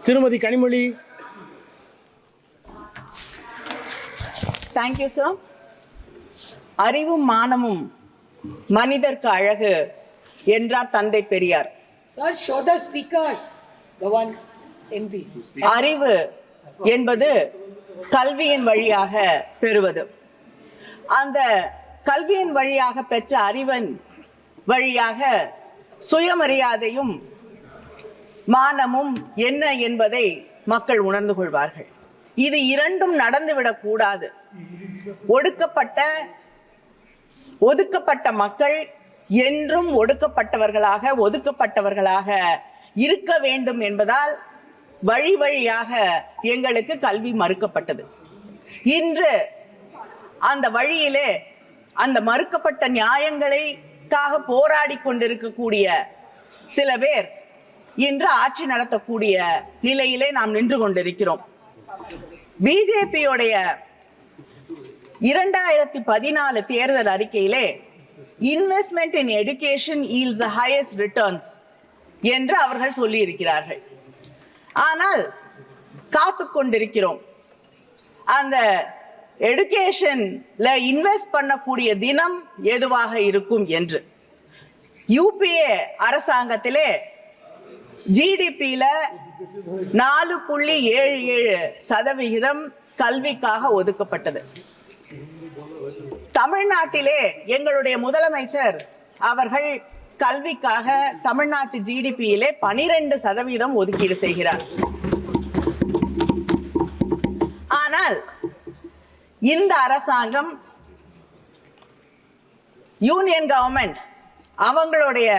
திருமதி Kanimozhi. Thank you sir. அறிவும் மானமும் மனிதர்க்கு அழகு என்றார் தந்தை Periyar. Sir, show the speaker, the one MP. அறிவு என்பது கல்வியின் வழியாக பெறுவது. அந்த கல்வியின் வழியாக பெற்ற அறிவின் வழியாக சுயமரியாதையும் மானமும் என்ன என்பதை மக்கள் உணர்ந்து கொள்வார்கள். இது இரண்டும் நடந்துவிடக் கூடாது. ஒதுக்கப்பட்ட மக்கள் என்றும் ஒதுக்கப்பட்டவர்களாக இருக்க வேண்டும் என்பதால் வழி வழியாக எங்களுக்கு கல்வி மறுக்கப்பட்டது. இன்று அந்த வழியிலே அந்த மறுக்கப்பட்ட நியாயங்களுக்காக போராடி கொண்டிருக்கக்கூடிய சில பேர் இன்று ஆட்சி நடத்தக்கூடிய நிலையிலே நாம் நின்று கொண்டிருக்கிறோம். பிஜேபியோடைய 2014 தேர்தல் அறிக்கையிலே investment in education yields the highest returns என்று அவர்கள் சொல்லி இருக்கிறார்கள். ஆனால் காத்து கொண்டிருக்கிறோம் அந்த எடுகேஷன்ல இன்வெஸ்ட் பண்ணக்கூடிய தினம் எதுவாக இருக்கும் என்று. யூபிஏ அரசாங்கத்திலே ஜிடிபியில 4.77% கல்விக்காக ஒதுக்கப்பட்டது. தமிழ்நாட்டிலே எங்களுடைய முதலமைச்சர் அவர்கள் கல்விக்காக தமிழ்நாட்டு ஜிடிபியிலே 12% ஒதுக்கீடு செய்கிறார். ஆனால் இந்த அரசாங்கம் யூனியன் கவர்மெண்ட் அவங்களுடைய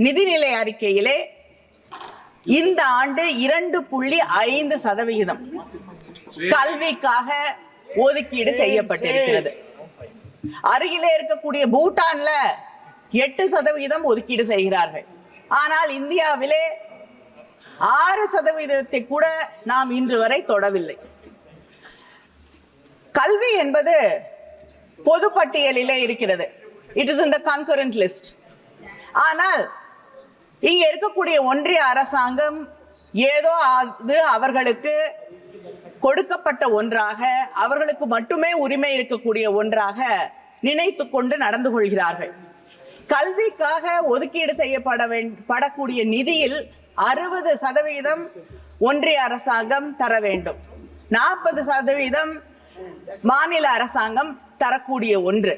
நிதிநிலை அறிக்கையிலே இந்த ஆண்டு 2.5% கல்விக்காக ஒதுக்கீடு செய்யப்பட்டிருக்கிறது. அருகிலே இருக்கக்கூடிய பூட்டான்ல 8% ஒதுக்கீடு செய்கிறார்கள். ஆனால் இந்தியாவிலே 6% கூட நாம் இன்று வரை தொடவில்லை. கல்வி என்பது பொது பட்டியலிலே இருக்கிறது. It is in the concurrent list. ஆனால் இங்க இருக்கக்கூடிய ஒன்றிய அரசாங்கம் ஏதோ அது அவர்களுக்கு கொடுக்கப்பட்ட ஒன்றாக, அவர்களுக்கு மட்டுமே உரிமை இருக்கக்கூடிய ஒன்றாக நினைத்து கொண்டு நடந்து கொள்கிறார்கள். கல்விக்காக ஒதுக்கீடு செய்யப்படக்கூடிய நிதியில் 60% ஒன்றிய அரசாங்கம் தர வேண்டும், 40% மாநில அரசாங்கம் தரக்கூடிய ஒன்று.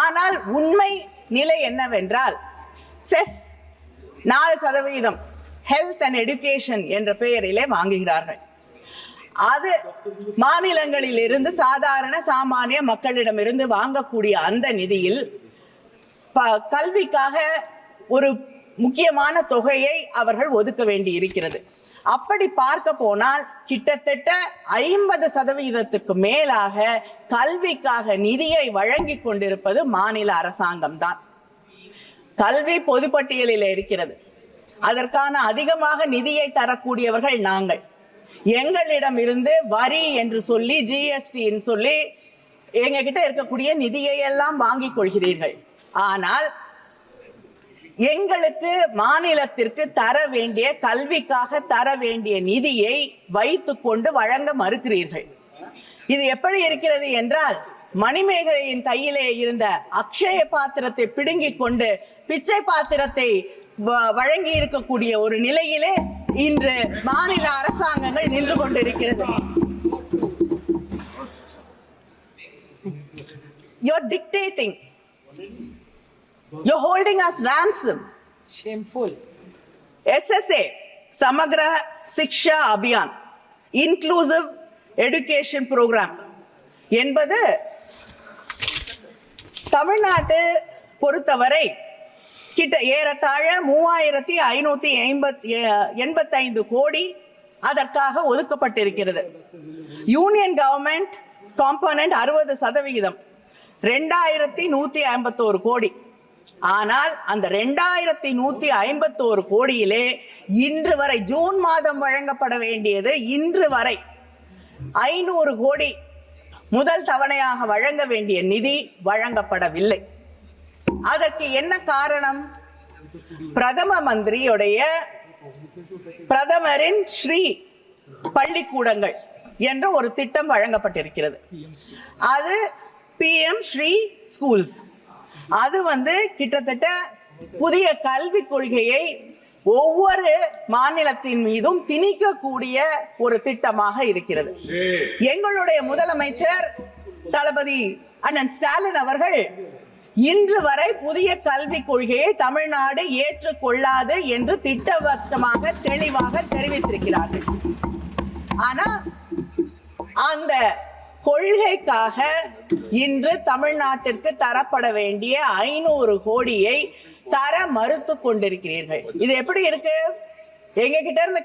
ஆனால் உண்மை நிலை என்னவென்றால் செஸ் 4% ஹெல்த் அண்ட் எஜுகேஷன் என்ற பெயரிலே வாங்குகிறார்கள். அது மாநிலங்களில் இருந்து சாமானிய மக்களிடமிருந்து வாங்கக்கூடிய அந்த நிதியில் கல்விக்காக ஒரு முக்கியமான தொகையை அவர்கள் ஒதுக்க வேண்டி இருக்கிறது. அப்படி பார்க்க போனால் கிட்டத்தட்ட 50% மேலாக கல்விக்காக நிதியை வழங்கி கொண்டிருப்பது மாநில அரசாங்கம் தான். கல்வி பொதுப்பட்டியலில் இருக்கிறது. அதற்கான அதிகமாக நிதியை தரக்கூடியவர்கள் நாங்கள். எங்களிடம் இருந்து வரி என்று சொல்லி, ஜிஎஸ்டி சொல்லி எங்க கிட்ட இருக்கக்கூடிய நிதியை எல்லாம் வாங்கிக் கொள்கிறீர்கள். ஆனால் எங்களுக்கு மாநிலத்திற்கு தர வேண்டிய, கல்விக்காக தர வேண்டிய நிதியை வைத்துக் கொண்டு வழங்க மறுக்கிறீர்கள். இது எப்படி இருக்கிறது என்றால், மணிமேகலையின் கையிலே இருந்த அக்ஷய பாத்திரத்தை பிடுங்கிக் கொண்டு பிச்சை பாத்திரத்தை வழங்கி இருக்கக்கூடிய ஒரு நிலையிலே இன்று மாநில அரசாங்கங்கள் நின்று கொண்டிருக்கிறது. You're dictating. You're holding us ransom. Shameful. SSA, Samagra Shiksha Abhiyan, Inclusive Education Program என்பது தமிழ்நாட்டு பொறுத்தவரை கிட்ட ஏறத்தாழ 3585 கோடி அதற்காக ஒதுக்கப்பட்டிருக்கிறது. யூனியன் கவர்மெண்ட் காம்பனன்ட் 60%, 2151 கோடி. ஆனால் அந்த 2151 கோடியிலே இன்று வரை, ஜூன் மாதம் வழங்கப்பட வேண்டியது இன்று வரை 500 கோடி முதல் தவணையாக வழங்க வேண்டிய நிதி வழங்கப்படவில்லை. அதற்கு என்ன காரணம்? பிரதமரின் ஸ்ரீ பள்ளிக்கூடங்கள் என்ற ஒரு திட்டம் வழங்கப்பட்டிருக்கிறது. அது PM ஸ்ரீ ஸ்கூல்ஸ். அது கிட்டத்தட்ட புதிய கல்விக் கொள்கையை ஒவ்வொரு மாநிலத்தின் மீதும் திணிக்கக்கூடிய ஒரு திட்டமாக இருக்கிறது. எங்களுடைய முதலமைச்சர் தளபதி அண்ணன் ஸ்டாலின் அவர்கள் இன்று வரை புதிய கல்விக் கொள்கையை தமிழ்நாடு ஏற்றுக்கொள்ளாது என்று திட்டவட்டமாக தெளிவாக தெரிவித்திருக்கிறார்கள். ஆனா அந்த கொள்கைக்காக இன்று தமிழ்நாட்டிற்கு தரப்பட வேண்டிய 500 கோடியை தர மறுத்து கொண்டிருக்கிறீர்கள். இது எப்படி இருக்கு? எங்க கிட்ட இருந்து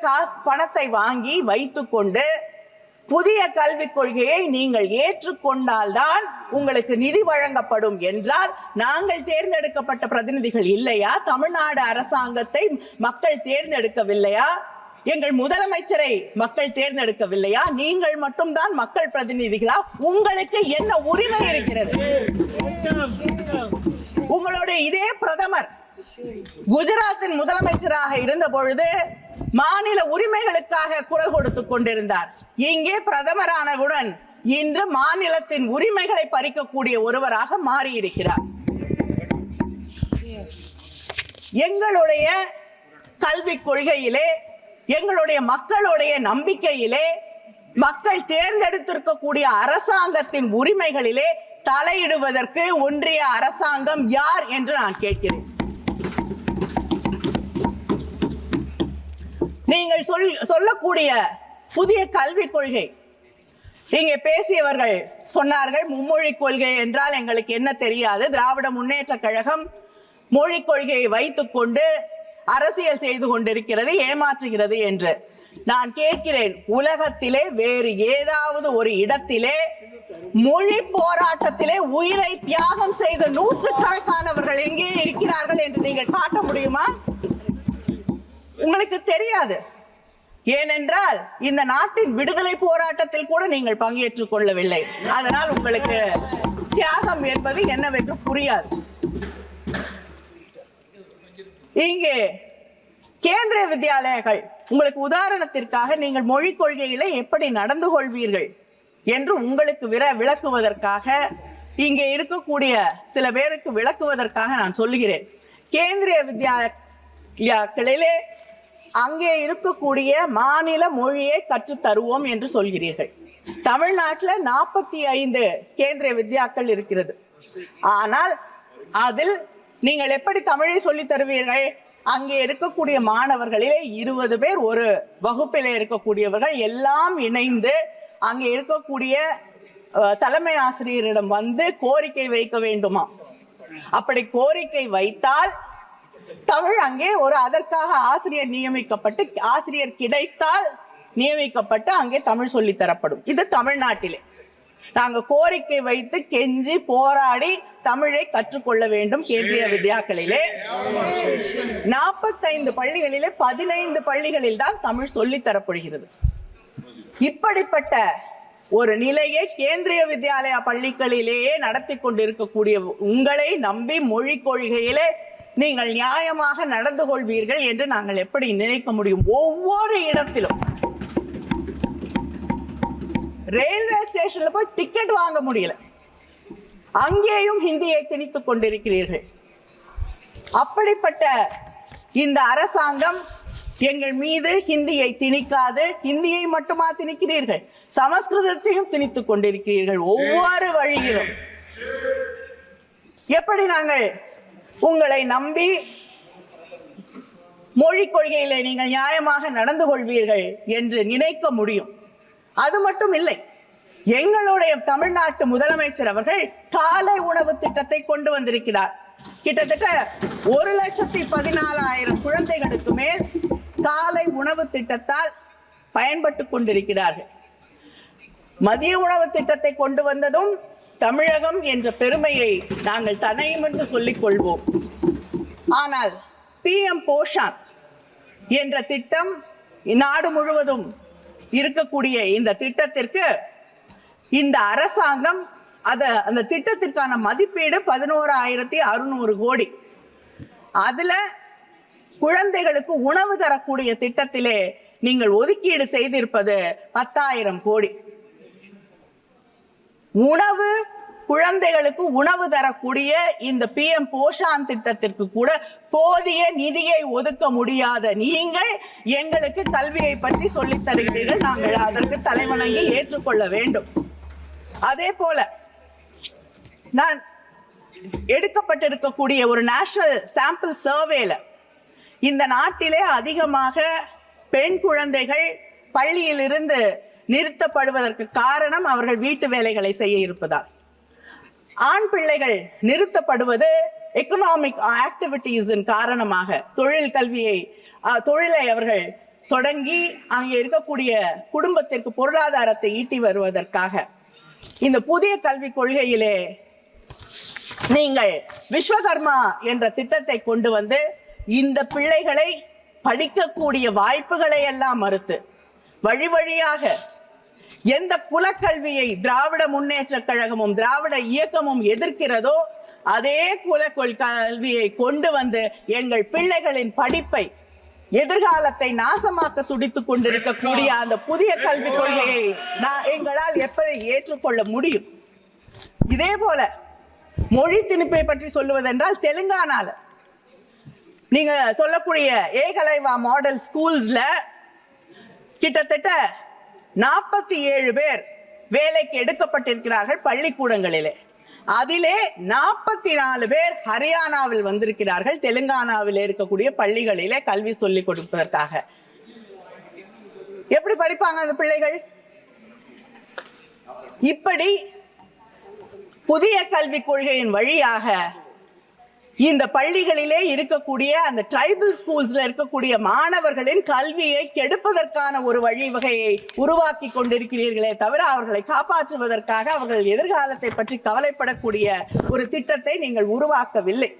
பணத்தை வாங்கி வைத்துக்கொண்டு புதிய கல்விக் கொள்கையை நீங்கள் ஏற்றுக்கொண்டால்தான் உங்களுக்கு நிதி வழங்கப்படும் என்றால் நாங்கள் தேர்ந்தெடுக்கப்பட்ட பிரதிநிதிகள் இல்லையா? தமிழ்நாடு அரசாங்கத்தை மக்கள் தேர்ந்தெடுக்கவில்லையா? எங்கள் முதலமைச்சரை மக்கள் தேர்ந்தெடுக்கவில்லையா? நீங்கள் மட்டும்தான் மக்கள் பிரதிநிதிகளா? உங்களுக்கு என்ன உரிமை இருக்கிறது? உங்களுடைய இதே பிரதமர் குஜராத்தின் முதலமைச்சராக இருந்த பொழுது மாநில உரிமைகளுக்காக குரல் கொடுத்துக் கொண்டிருந்தார். இங்கே பிரதமரானவுடன் இன்று மாநிலத்தின் உரிமைகளை பறிக்கக்கூடிய ஒருவராக மாறியிருக்கிறார். எங்களுடைய கல்விக் கொள்கையிலே, எங்களுடைய மக்களுடைய நம்பிக்கையிலே, மக்கள் தேர்ந்தெடுத்திருக்கக்கூடிய அரசாங்கத்தின் உரிமைகளிலே தலையிடுவதற்கு ஒன்றிய அரசாங்கம் யார் என்று நான் கேட்கிறேன். நீங்கள் சொல்லக்கூடிய புதிய கல்விக் கொள்கை, இங்கே பேசியவர்கள் சொன்னார்கள் மும்மொழி கொள்கை என்றால் எங்களுக்கு என்ன தெரியாது, திராவிட முன்னேற்ற கழகம் மொழிக் கொள்கையை வைத்துக் கொண்டு அரசியல் செய்து கொண்டிருக்கிறது, ஏமாற்றுகிறது என்று. நான் கேட்கிறேன், உலகத்திலே வேறு ஏதாவது ஒரு இடத்திலே மொழி போராட்டத்திலே உயிரை தியாகம் செய்த நூற்றுக்கணக்கானவர்கள் எங்கே இருக்கிறார்கள் என்று நீங்கள் காட்ட முடியுமா? உங்களுக்கு தெரியாது. ஏனென்றால் இந்த நாட்டின் விடுதலை போராட்டத்தில் கூட நீங்கள் பங்கேற்றுக் கொள்ளவில்லை. அதனால் உங்களுக்கு தியாகம் என்பது என்னவென்று புரியாது. இங்கே கேந்திரிய வித்யாலயங்கள், உங்களுக்கு உதாரணத்திற்காக நீங்கள் மொழிக் கொள்கையில எப்படி நடந்து கொள்வீர்கள் என்று உங்களுக்கு விளக்குவதற்காக, இங்கே இருக்கக்கூடிய சில பேருக்கு விளக்குவதற்காக நான் சொல்லுகிறேன். கேந்திரிய வித்யாலயங்களிலே அங்கே இருக்கக்கூடிய மாநில மொழியை கற்றுத் தருவோம் என்று சொல்கிறீர்கள். தமிழ்நாட்டில் 45 கேந்திரிய வித்யாக்கள் இருக்கிறது. ஆனால் அதில் நீங்கள் எப்படி தமிழை சொல்லித் தருவீர்கள்? அங்கே இருக்கக்கூடிய மாணவர்களிலே 20 பேர் ஒரு வகுப்பிலே இருக்கக்கூடியவர்கள் எல்லாம் இணைந்து அங்கே இருக்கக்கூடிய தலைமை ஆசிரியரிடம் கோரிக்கை வைக்க வேண்டுமா? அப்படி கோரிக்கை வைத்தால் தமிழ் அங்கே அதற்காக ஆசிரியர் நியமிக்கப்பட்டு, ஆசிரியர் கிடைத்தால் நியமிக்கப்பட்டு அங்கே தமிழ் சொல்லி தரப்படும். இது தமிழ்நாட்டிலே நாங்க கோரிக்கை வைத்து கெஞ்சி போராடி தமிழை கற்றுக்கொள்ள வேண்டும். கேந்திரிய வித்யாக்களிலே 45 பள்ளிகளிலே 15 பள்ளிகளில் தான் தமிழ் சொல்லி தரப்படுகிறது. இப்படிப்பட்ட ஒரு நிலையை கேந்திரிய வித்யாலயா பள்ளிகளிலேயே நடத்தி கொண்டிருக்கக்கூடிய உங்களை நம்பி மொழிக் கொள்கையிலே நீங்கள் நியாயமாக நடந்து கொள்வீர்கள் என்று நாங்கள் எப்படி நினைக்க முடியும்? ஒவ்வொரு இடத்திலும் ரயில்வே ஸ்டேஷன்ல போய் டிக்கெட் வாங்க முடியல, அங்கேயும் ஹிந்தியை திணித்துக் கொண்டிருக்கிறீர்கள். அப்படிப்பட்ட இந்த அரசாங்கம் எங்கள் மீது ஹிந்தியை திணிக்காது. ஹிந்தியை மட்டுமா திணிக்கிறீர்கள், சமஸ்கிருதத்தையும் திணித்துக் கொண்டிருக்கிறீர்கள் ஒவ்வொரு வழியிலும். எப்படி நாங்கள் உங்களை நம்பி மொழிக் கொள்கையில நீங்கள் நியாயமாக நடந்து கொள்வீர்கள் என்று நினைக்க முடியும்? அது மட்டும் இல்லை, எங்களுடைய தமிழ்நாட்டு முதலமைச்சர் அவர்கள் காலை உணவு திட்டத்தை கொண்டு வந்திருக்கிறார். கிட்டத்தட்ட 1,14,000 குழந்தைகளுக்கு மேல் காலை உணவு திட்டத்தால் பயன்பட்டு கொண்டிருக்கிறார்கள். மதிய உணவு திட்டத்தை கொண்டு வந்ததும் தமிழகம் என்ற பெருமையை நாங்கள் தனையுமென்று சொல்லிக் கொள்வோம். ஆனால் PM போஷான் என்ற திட்டம் நாடு முழுவதும் இருக்கக்கூடிய இந்த திட்டத்திற்கு இந்த அரசாங்கம் அந்த திட்டத்திற்கான மதிப்பீடு 11,600 கோடி. அதுல குழந்தைகளுக்கு உணவு தரக்கூடிய திட்டத்திலே நீங்கள் ஒதுக்கீடு செய்திருப்பது 10,000 கோடி. உணவு, குழந்தைகளுக்கு உணவு தரக்கூடிய இந்த PM போஷான் திட்டத்திற்கு கூட போதிய நிதியை ஒதுக்க முடியாத நீங்கள் எங்களுக்கு கல்வியை பற்றி சொல்லித் தருகிறீர்கள். நாங்கள் அதற்கு தலைவணங்கி ஏற்றுக்கொள்ள வேண்டும். அதே போல நான் எடுக்கப்பட்டிருக்கக்கூடிய ஒரு நேஷனல் சாம்பிள் சர்வேல இந்த நாட்டிலே அதிகமாக பெண் குழந்தைகள் பள்ளியிலிருந்து நிறுத்தப்படுவதற்கு காரணம் அவர்கள் வீட்டு வேலைகளை செய்ய இருப்பதால். ஆண் பிள்ளைகள் நிறுத்தப்படுவது எக்கனாமிக் ஆக்டிவிட்டீஸின் காரணமாக, தொழிலை அவர்கள் தொடங்கி அங்கே இருக்கக்கூடிய குடும்பத்திற்கு பொருளாதாரத்தை ஈட்டி வருவதற்காக. இந்த புதிய கல்விக் கொள்கையிலே நீங்கள் விஸ்வகர்மா என்ற திட்டத்தை கொண்டு வந்து இந்த பிள்ளைகளை படிக்கக்கூடிய வாய்ப்புகளை எல்லாம் மறுத்து வழி வழியாக எந்த குலக்கல்வியை திராவிட முன்னேற்ற கழகமும் திராவிட இயக்கமும் எதிர்க்கிறதோ அதே கல்வியை கொண்டு வந்து எங்கள் பிள்ளைகளின் படிப்பை, எதிர்காலத்தை நாசமாக்க துடித்துக் கொண்டிருக்கக்கூடிய அந்த புதிய கல்விக் கொள்கையை எங்களால் எப்படி ஏற்றுக்கொள்ள முடியும்? இதே போல மொழி திணிப்பை பற்றி சொல்லுவதென்றால், தெலுங்கானால நீங்க சொல்லக்கூடிய ஏகலைவா மாடல் ஸ்கூல்ஸ்ல கிட்டத்தட்ட 47 பேர் வேலைக்கு எடுக்கப்பட்டிருக்கிறார்கள் பள்ளிக்கூடங்களிலே. அதிலே 44 பேர் ஹரியானாவில் வந்திருக்கிறார்கள், தெலுங்கானாவில் இருக்கக்கூடிய பள்ளிகளிலே கல்வி சொல்லிக் கொடுப்பதற்காக. எப்படி படிப்பாங்க அந்த பிள்ளைகள்? இப்படி புதிய கல்விக் கொள்கையின் வழியாக இந்த பள்ளிகளிலே இருக்கக்கூடிய அந்த ட்ரைபல் ஸ்கூல்ஸ்ல இருக்கக்கூடிய மாணவர்களின் கல்வியை கெடுப்பதற்கான ஒரு வழிவகையை உருவாக்கி கொண்டிருக்கிறீர்களே தவிர அவர்களை காப்பாற்றுவதற்காக, அவர்கள் எதிர்காலத்தை பற்றி கவலைப்படக்கூடிய ஒரு திட்டத்தை நீங்கள் உருவாக்கவில்லை.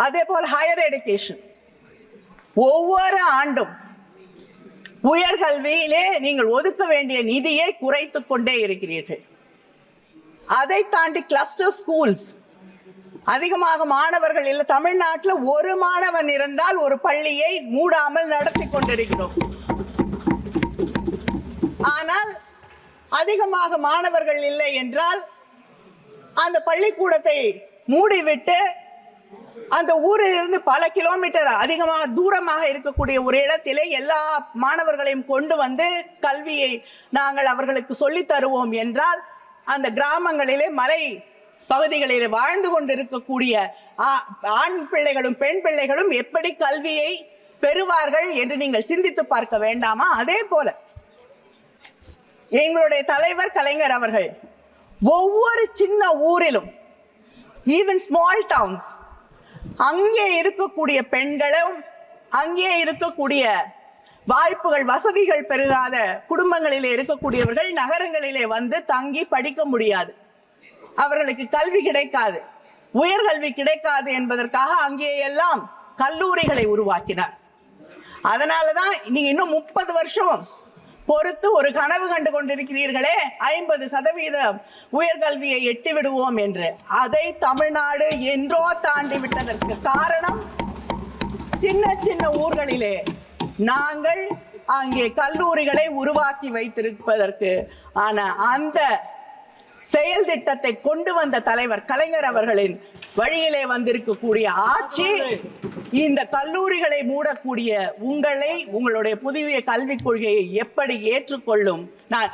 அதே போல் ஹையர் எஜுகேஷன், ஒவ்வொரு ஆண்டும் உயர்கல்வியிலே நீங்கள் ஒதுக்க வேண்டிய நிதியை குறைத்துக் கொண்டே இருக்கிறீர்கள். அதை தாண்டி கிளஸ்டர் ஸ்கூல்ஸ், அதிகமாக மாணவர்கள் இல்லை. தமிழ்நாட்டில் ஒரு மாணவன் இருந்தால் ஒரு பள்ளியை மூடாமல் நடத்தி கொண்டிருக்கிறோம். ஆனால் அதிகமாக மாணவர்கள் இல்லை என்றால் அந்த பள்ளிக்கூடத்தை மூடிவிட்டு அந்த ஊரில் இருந்து பல கிலோமீட்டர் அதிகமாக தூரமாக இருக்கக்கூடிய ஒரு இடத்திலே எல்லா மாணவர்களையும் கொண்டு வந்து கல்வியை நாங்கள் அவர்களுக்கு சொல்லித் தருவோம் என்றால் அந்த கிராமங்களிலே மலை பகுதிகளிலே வாழ்ந்து கொண்டிருக்கக்கூடிய ஆண் பிள்ளைகளும் பெண் பிள்ளைகளும் எப்படி கல்வியை பெறுவார்கள் என்று நீங்கள் சிந்தித்து பார்க்க வேண்டாமா? அதே போல எங்களுடைய தலைவர் கலைஞர் அவர்கள் ஒவ்வொரு சின்ன ஊரிலும், ஈவன் ஸ்மால் டவுன்ஸ், அங்கே இருக்கக்கூடிய பெண்களும் அங்கே இருக்கக்கூடிய வாய்ப்புகள் வசதிகள் பெருகாத குடும்பங்களிலே இருக்கக்கூடியவர்கள் நகரங்களிலே வந்து தங்கி படிக்க முடியாது, அவர்களுக்கு கல்வி கிடைக்காது, உயர்கல்வி கிடைக்காது என்பதற்காக அங்கே எல்லாம் கல்லூரிகளை உருவாக்கினார். அதனாலதான் நீங்க இன்னும் 30 வருஷம் பொறுத்து ஒரு கனவு கண்டு கொண்டிருக்கிறீர்களே 50% உயர்கல்வியை எட்டி விடுவோம் என்று. அதை தமிழ்நாடு என்றோ தாண்டி விட்டதற்கு காரணம் சின்ன சின்ன ஊர்களிலே நாங்கள் அங்கே கல்லூரிகளை உருவாக்கி வைத்திருப்பதற்கு. ஆனா அந்த செயல் திட்டத்தை கொண்டு வந்த தலைவர் கலைஞர் அவர்களின் வழியிலே வந்திருக்கக்கூடிய ஆட்சி இந்த கல்லூரிகளை மூடக்கூடிய உங்களை, உங்களுடைய புதிய கல்விக் கொள்கையை எப்படி ஏற்றுக்கொள்ளும்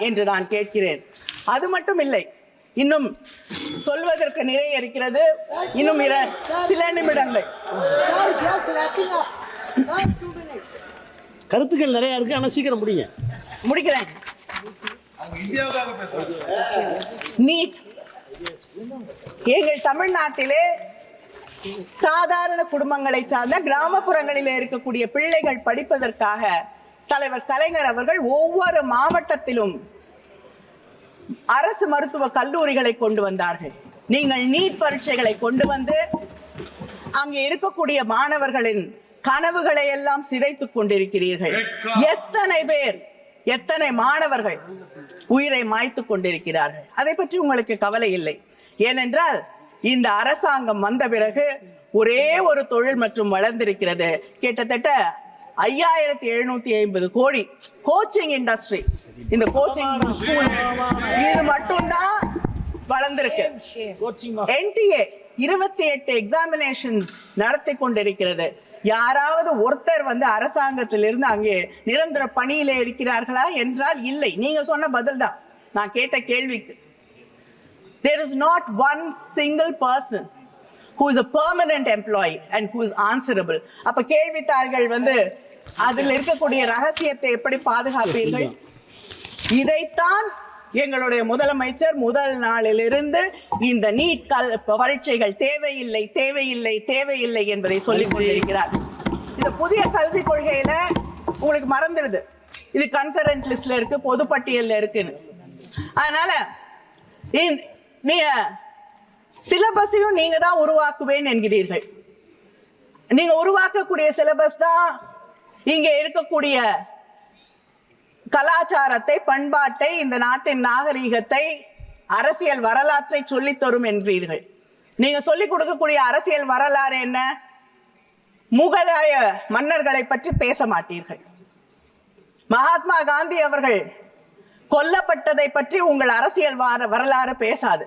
என்று நான் கேட்கிறேன். அது மட்டும் இல்லை, இன்னும் சொல்வதற்கு நிறைய இருக்கிறது. இன்னும் சில நிமிடங்கள். கருத்துக்கள் நிறைய இருக்கு, ஆனா சீக்கிரம் முடிக்கிறேன். நீட் எங்கள் தமிழ்நாட்டிலே சாதாரண குடும்பங்களை சார்ந்த கிராமப்புறங்களிலே இருக்கக்கூடிய பிள்ளைகள் படிப்பதற்காக தலைவர் கலைஞர் அவர்கள் ஒவ்வொரு மாவட்டத்திலும் அரசு மருத்துவ கல்லூரிகளை கொண்டு வந்தார்கள். நீங்கள் நீட் பரீட்சைகளை கொண்டு வந்து அங்கே இருக்கக்கூடிய மாணவர்களின் கனவுகளை எல்லாம் சிதைத்துக் கொண்டிருக்கிறீர்கள். எத்தனை பேர், எத்தனை மாணவர்கள் உயிரை மாய்த்து கொண்டிருக்கிறார்கள். அதை பற்றி உங்களுக்கு கவலை இல்லை. ஏனென்றால் இந்த அரசாங்கம் வந்த பிறகு ஒரே ஒரு தொழில் மற்றும் வளர்ந்திருக்கிறது. கிட்டத்தட்ட 5750 கோடி. கோச்சிங் இண்டஸ்ட்ரி, இந்த கோச்சிங் ஸ்கூல் இது மட்டும்தான் வளர்ந்திருக்கு. NTA 28 எக்ஸாமினேஷன்ஸ் நடத்தி கொண்டிருக்கிறது. யாராவது ஒருத்தர் வந்து அரசாங்கத்திலிருந்து அங்கே நிரந்தர பணியில இருக்கிறார்களா என்றால் இல்லை. நீங்க சொன்ன பதில் தான் நான் கேட்ட கேள்விக்கு. There is not one single person who is a permanent employee and who is answerable. அப்ப கேள்வித்தாள்கள் வந்து அதில் இருக்கக்கூடிய ரகசியத்தை எப்படி பாதுகாப்பீர்கள்? இதைத்தான் எங்களுடைய முதலமைச்சர் முதல் நாளிலிருந்து இந்த நீட் பரீட்சைகள் தேவையில்லை தேவையில்லை தேவையில்லை என்பதை சொல்லிக் கொண்டிருக்கிறார். இந்த புதிய கல்விக் கொள்கையில உங்களுக்கு மறந்துடுது, இது கன்கரண்ட் லிஸ்ட்ல இருக்கு, பொதுப்பட்டியல்ல இருக்குன்னு. அதனால நீங்க சிலபஸையும் நீங்க தான் உருவாக்குவேன் என்கிறீர்கள். நீங்க உருவாக்கக்கூடிய சிலபஸ் தான் இங்க இருக்கக்கூடிய கலாச்சாரத்தை, பண்பாட்டை, இந்த நாட்டின் நாகரீகத்தை, அரசியல் வரலாற்றை சொல்லித் தரும் என்கிறீர்கள். நீங்க சொல்லிக் கொடுக்கக்கூடிய அரசியல் வரலாறு என்ன? முகலாய மன்னர்களை பற்றி பேச மாட்டீர்கள். மகாத்மா காந்தி அவர்கள் கொல்லப்பட்டதை பற்றி உங்கள் அரசியல் வரலாறு பேசாது.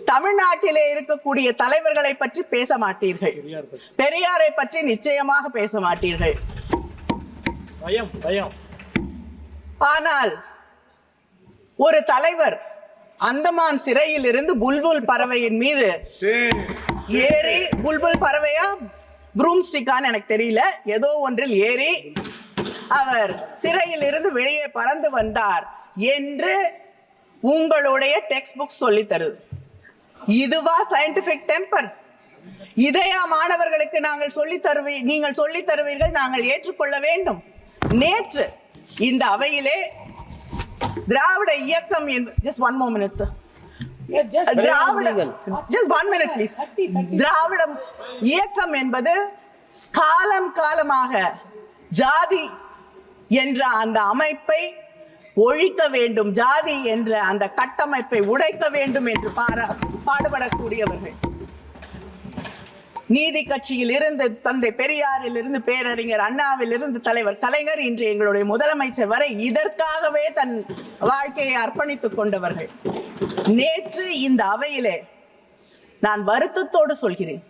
தமிழ்நாட்டிலே இருக்கக்கூடிய தலைவர்களை பற்றி பேச மாட்டீர்கள். பெரியாரை பற்றி நிச்சயமாக பேச மாட்டீர்கள். ஆனால் ஒரு தலைவர் அந்தமான் சிறையில் இருந்து புல்புல் பறவையின் மீது ஏறி, புல்புல் பறவையா ப்ரூம்ஸ்டிக்கான்னு எனக்கு தெரியல, ஏதோ ஒன்றில் ஏறி அவர் சிறையில் இருந்து வெளியே பறந்து வந்தார் என்று உங்களுடைய டெக்ஸ்ட் புக் சொல்லி தருது. இதுவா சயின்டிபிக் டெம்பர்? இதையா மாணவர்களுக்கு நீங்கள் சொல்லி தருவீர்கள், நாங்கள் ஏற்றுக்கொள்ள வேண்டும்? நேற்று இந்த அவையிலே திராவிட இயக்கம் just one more minute sir, just 1 minute please. திராவிட இயக்கம் என்பது காலம் காலமாக ஜாதி என்ற அந்த அமைப்பை ஒழிக்க வேண்டும், ஜாதி என்ற அந்த கட்டமைப்பை உடைக்க வேண்டும் என்று பாடுபடக்கூடியவர்கள். நீதி கட்சியில் இருந்து தந்தை பெரியாரில் இருந்து பேரறிஞர் அண்ணாவில் இருந்து தலைவர் கலைஞர், இன்று எங்களுடைய முதலமைச்சர் வரை இதற்காகவே தன் வாழ்க்கையை அர்ப்பணித்துக் கொண்டவர்கள். நேற்று இந்த அவையிலே நான் வருத்தத்தோடு சொல்கிறேன்,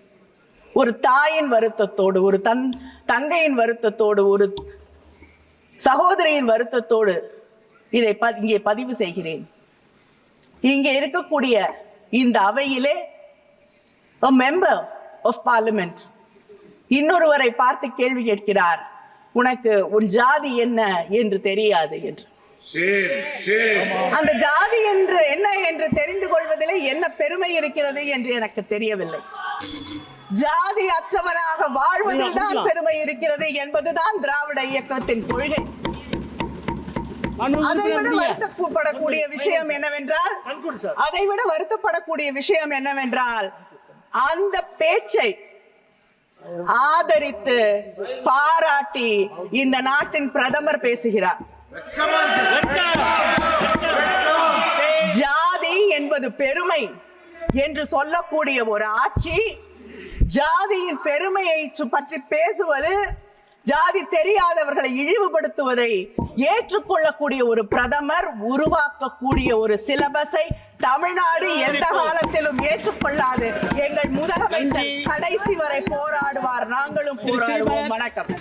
ஒரு தாயின் வருத்தத்தோடு, ஒரு தங்கையின் வருத்தத்தோடு, ஒரு சகோதரியின் வருத்தத்தோடு இதை இங்கே பதிவு செய்கிறேன். இங்கே இருக்கக்கூடிய இந்த அவையிலே a member of parliament இன்னொருவரை பார்த்து கேள்வி கேட்கிறார், உனக்கு உன் ஜாதி என்ன என்று தெரியாது என்று. அந்த ஜாதி என்று என்ன என்று தெரிந்து கொள்வதிலே என்ன பெருமை இருக்கிறது என்று எனக்கு தெரியவில்லை. ஜாதி அற்றவராக வாழ்வதில் தான் பெருமை இருக்கிறது என்பதுதான் திராவிட இயக்கத்தின் கொள்கை. அதைவிட வருத்தப்படக்கூடிய விஷயம் என்னவென்றால் அந்த பேச்சை ஆதரித்து பாராட்டி இந்த நாட்டின் பிரதமர் பேசுகிறார். ஜாதி என்பது பெருமை என்று சொல்லக்கூடிய ஒரு ஆட்சி ஜாதியின் பெருமையை பற்றி பேசுவது, ஜாதி தெரியாதவர்களை இழிவுபடுத்துவதை ஏற்றுக்கொள்ளக்கூடிய ஒரு பிரதமர் உருவாக்கக்கூடிய ஒரு சிலபஸை தமிழ்நாடு எந்த காலத்திலும் ஏற்றுக்கொள்ளாது. எங்கள் முதலமைச்சர் கடைசி வரை போராடுவார், நாங்களும் போராடுவோம். வணக்கம்.